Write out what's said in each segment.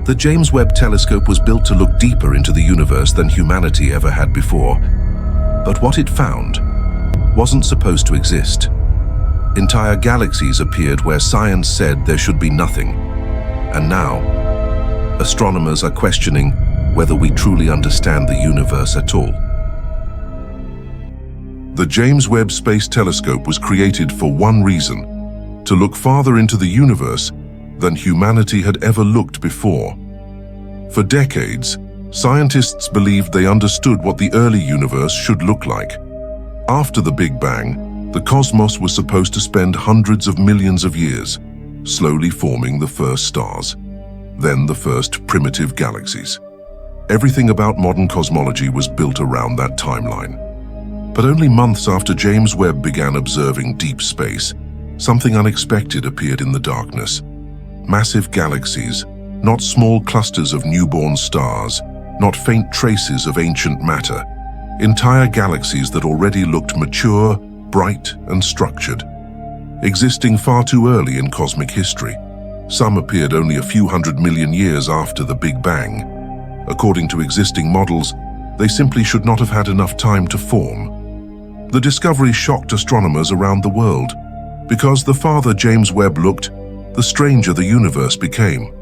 The James Webb Telescope was built to look deeper into the universe than humanity ever had before. But what it found wasn't supposed to exist. Entire galaxies appeared where science said there should be nothing. And now, astronomers are questioning whether we truly understand the universe at all. The James Webb Space Telescope was created for one reason: to look farther into the universe than humanity had ever looked before. For decades, scientists believed they understood what the early universe should look like. After the Big Bang, the cosmos was supposed to spend hundreds of millions of years, slowly forming the first stars, then the first primitive galaxies. Everything about modern cosmology was built around that timeline. But only months after James Webb began observing deep space, something unexpected appeared in the darkness. Massive galaxies, not small clusters of newborn stars, not faint traces of ancient matter. Entire galaxies that already looked mature, bright, and structured. Existing far too early in cosmic history. Some appeared only a few 100 million years after the Big Bang. According to existing models, they simply should not have had enough time to form. The discovery shocked astronomers around the world, because the farther James Webb looked, the stranger the universe became.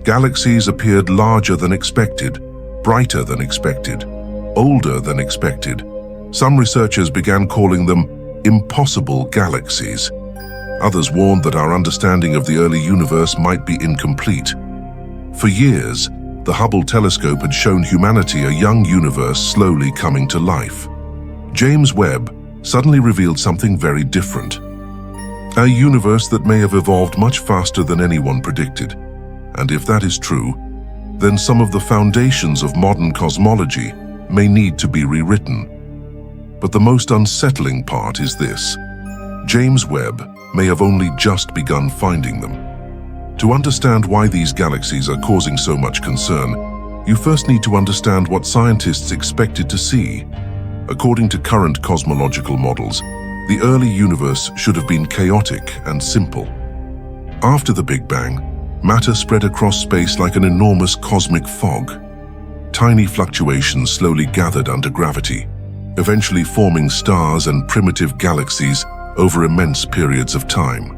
Galaxies appeared larger than expected, brighter than expected, older than expected. Some researchers began calling them impossible galaxies. Others warned that our understanding of the early universe might be incomplete. For years, the Hubble telescope had shown humanity a young universe slowly coming to life. James Webb suddenly revealed something very different. A universe that may have evolved much faster than anyone predicted. And if that is true, then some of the foundations of modern cosmology may need to be rewritten. But the most unsettling part is this: James Webb may have only just begun finding them. To understand why these galaxies are causing so much concern, you first need to understand what scientists expected to see. According to current cosmological models, the early universe should have been chaotic and simple. After the Big Bang, matter spread across space like an enormous cosmic fog. Tiny fluctuations slowly gathered under gravity, eventually forming stars and primitive galaxies over immense periods of time.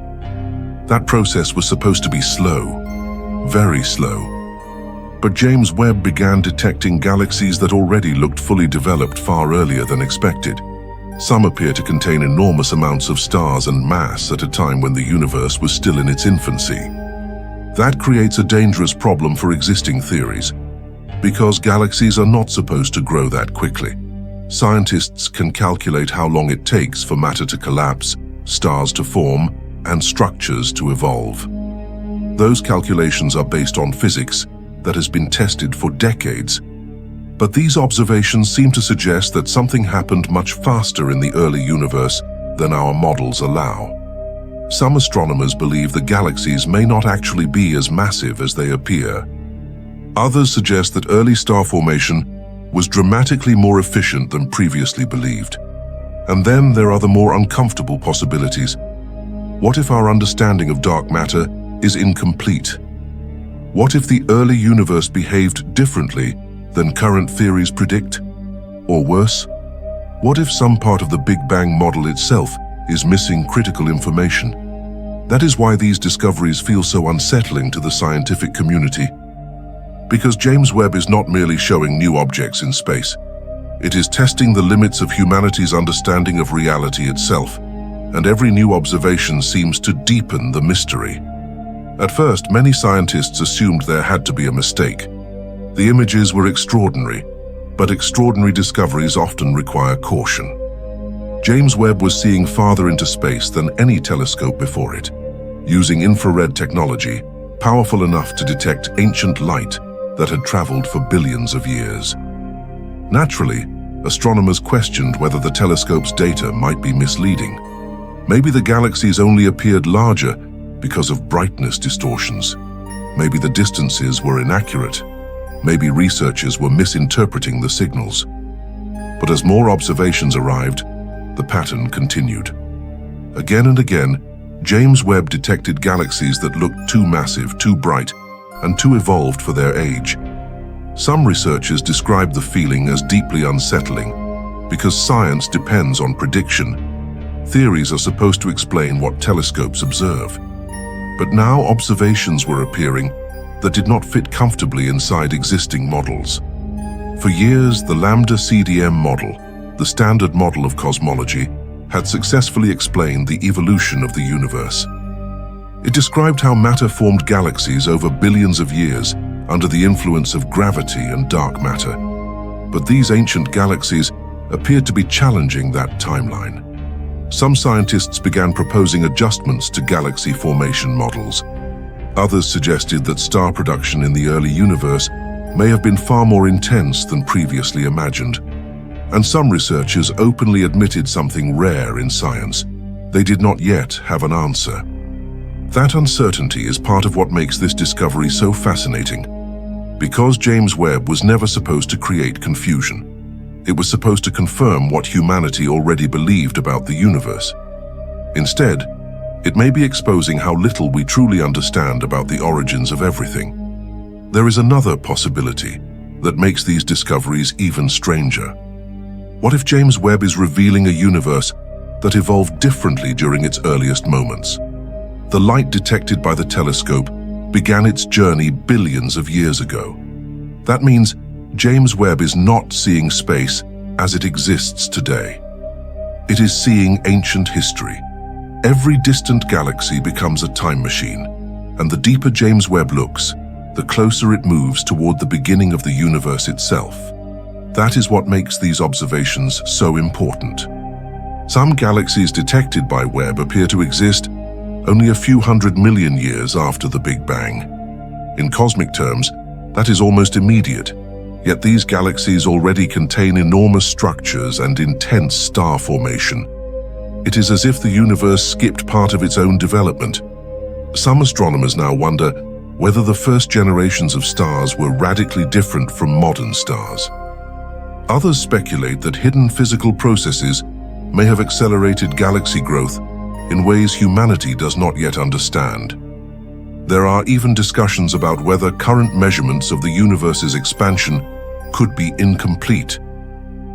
That process was supposed to be slow, very slow. But James Webb began detecting galaxies that already looked fully developed far earlier than expected. Some appear to contain enormous amounts of stars and mass at a time when the universe was still in its infancy. That creates a dangerous problem for existing theories, because galaxies are not supposed to grow that quickly. Scientists can calculate how long it takes for matter to collapse, stars to form, and structures to evolve. Those calculations are based on physics that has been tested for decades. But these observations seem to suggest that something happened much faster in the early universe than our models allow. Some astronomers believe the galaxies may not actually be as massive as they appear. Others suggest that early star formation was dramatically more efficient than previously believed. And then there are the more uncomfortable possibilities. What if our understanding of dark matter is incomplete? What if the early universe behaved differently than current theories predict? Or worse, what if some part of the Big Bang model itself is missing critical information? That is why these discoveries feel so unsettling to the scientific community. Because James Webb is not merely showing new objects in space. It is testing the limits of humanity's understanding of reality itself, and every new observation seems to deepen the mystery. At first, many scientists assumed there had to be a mistake. The images were extraordinary, but extraordinary discoveries often require caution. James Webb was seeing farther into space than any telescope before it, using infrared technology, powerful enough to detect ancient light that had traveled for billions of years. Naturally, astronomers questioned whether the telescope's data might be misleading. Maybe the galaxies only appeared larger because of brightness distortions. Maybe the distances were inaccurate. Maybe researchers were misinterpreting the signals. But as more observations arrived, the pattern continued. Again and again, James Webb detected galaxies that looked too massive, too bright, and too evolved for their age. Some researchers describe the feeling as deeply unsettling because science depends on prediction. Theories are supposed to explain what telescopes observe. But now observations were appearing that did not fit comfortably inside existing models. For years, the Lambda CDM model, the standard model of cosmology, had successfully explained the evolution of the universe. It described how matter formed galaxies over billions of years under the influence of gravity and dark matter. But these ancient galaxies appeared to be challenging that timeline. Some scientists began proposing adjustments to galaxy formation models. Others suggested that star production in the early universe may have been far more intense than previously imagined. And some researchers openly admitted something rare in science: they did not yet have an answer. That uncertainty is part of what makes this discovery so fascinating. Because James Webb was never supposed to create confusion. It was supposed to confirm what humanity already believed about the universe. Instead, it may be exposing how little we truly understand about the origins of everything. There is another possibility that makes these discoveries even stranger. What if James Webb is revealing a universe that evolved differently during its earliest moments? The light detected by the telescope began its journey billions of years ago. That means James Webb is not seeing space as it exists today. It is seeing ancient history. Every distant galaxy becomes a time machine, and the deeper James Webb looks, the closer it moves toward the beginning of the universe itself. That is what makes these observations so important. Some galaxies detected by Webb appear to exist only a few 100 million years after the Big Bang. In cosmic terms, that is almost immediate, yet these galaxies already contain enormous structures and intense star formation. It is as if the universe skipped part of its own development. Some astronomers now wonder whether the first generations of stars were radically different from modern stars. Others speculate that hidden physical processes may have accelerated galaxy growth in ways humanity does not yet understand. There are even discussions about whether current measurements of the universe's expansion could be incomplete.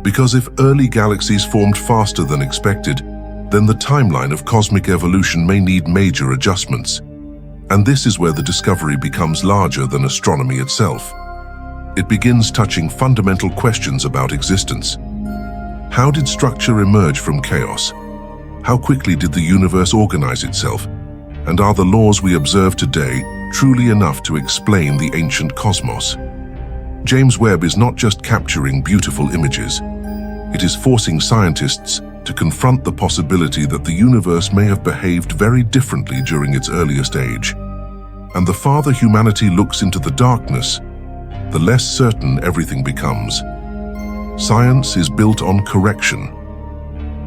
Because if early galaxies formed faster than expected, then the timeline of cosmic evolution may need major adjustments. And this is where the discovery becomes larger than astronomy itself. It begins touching fundamental questions about existence. How did structure emerge from chaos? How quickly did the universe organize itself? And are the laws we observe today truly enough to explain the ancient cosmos? James Webb is not just capturing beautiful images. It is forcing scientists to confront the possibility that the universe may have behaved very differently during its earliest age. And the farther humanity looks into the darkness, the less certain everything becomes. Science is built on correction.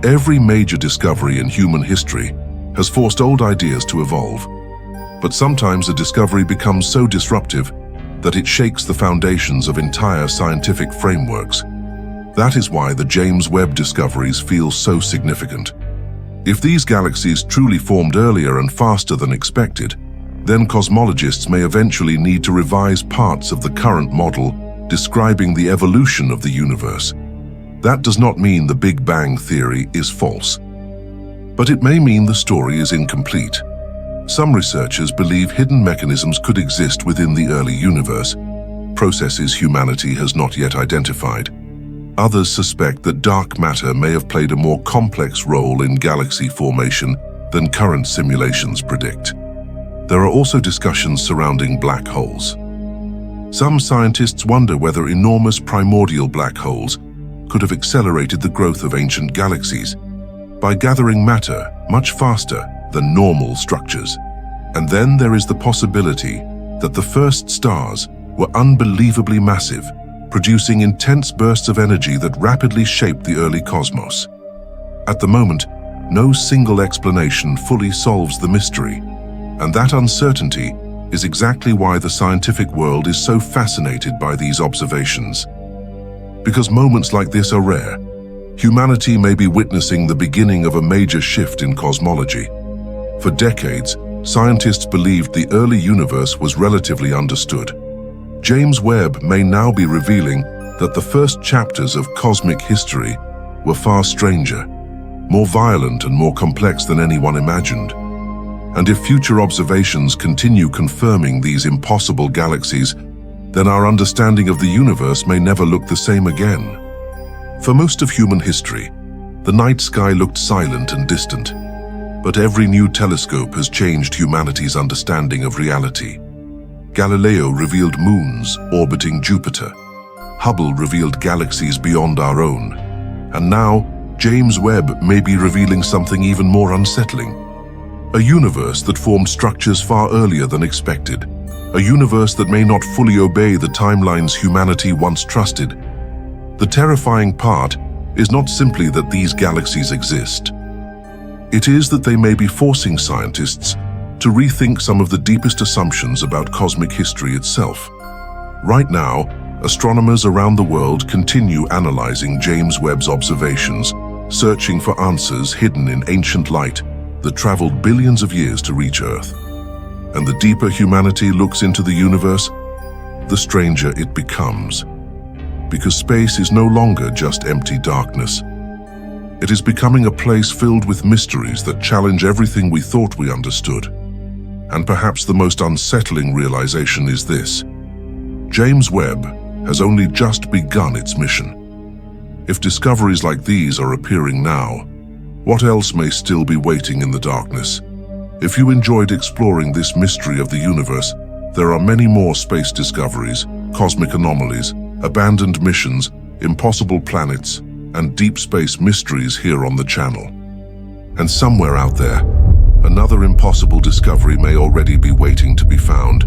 Every major discovery in human history has forced old ideas to evolve. But sometimes a discovery becomes so disruptive that it shakes the foundations of entire scientific frameworks. That is why the James Webb discoveries feel so significant. If these galaxies truly formed earlier and faster than expected, then cosmologists may eventually need to revise parts of the current model describing the evolution of the universe. That does not mean the Big Bang theory is false. But it may mean the story is incomplete. Some researchers believe hidden mechanisms could exist within the early universe, processes humanity has not yet identified. Others suspect that dark matter may have played a more complex role in galaxy formation than current simulations predict. There are also discussions surrounding black holes. Some scientists wonder whether enormous primordial black holes could have accelerated the growth of ancient galaxies by gathering matter much faster than normal structures. And then there is the possibility that the first stars were unbelievably massive, producing intense bursts of energy that rapidly shaped the early cosmos. At the moment, no single explanation fully solves the mystery, and that uncertainty is exactly why the scientific world is so fascinated by these observations. Because moments like this are rare, humanity may be witnessing the beginning of a major shift in cosmology. For decades, scientists believed the early universe was relatively understood. James Webb may now be revealing that the first chapters of cosmic history were far stranger, more violent and more complex than anyone imagined. And if future observations continue confirming these impossible galaxies, then our understanding of the universe may never look the same again. For most of human history, the night sky looked silent and distant. But every new telescope has changed humanity's understanding of reality. Galileo revealed moons orbiting Jupiter. Hubble revealed galaxies beyond our own. And now, James Webb may be revealing something even more unsettling. A universe that formed structures far earlier than expected. A universe that may not fully obey the timelines humanity once trusted. The terrifying part is not simply that these galaxies exist. It is that they may be forcing scientists to rethink some of the deepest assumptions about cosmic history itself. Right now, astronomers around the world continue analyzing James Webb's observations, searching for answers hidden in ancient light that traveled billions of years to reach Earth. And the deeper humanity looks into the universe, the stranger it becomes. Because space is no longer just empty darkness. It is becoming a place filled with mysteries that challenge everything we thought we understood. And perhaps the most unsettling realization is this: James Webb has only just begun its mission. If discoveries like these are appearing now, what else may still be waiting in the darkness? If you enjoyed exploring this mystery of the universe, there are many more space discoveries, cosmic anomalies, abandoned missions, impossible planets, and deep space mysteries here on the channel. And somewhere out there, another impossible discovery may already be waiting to be found.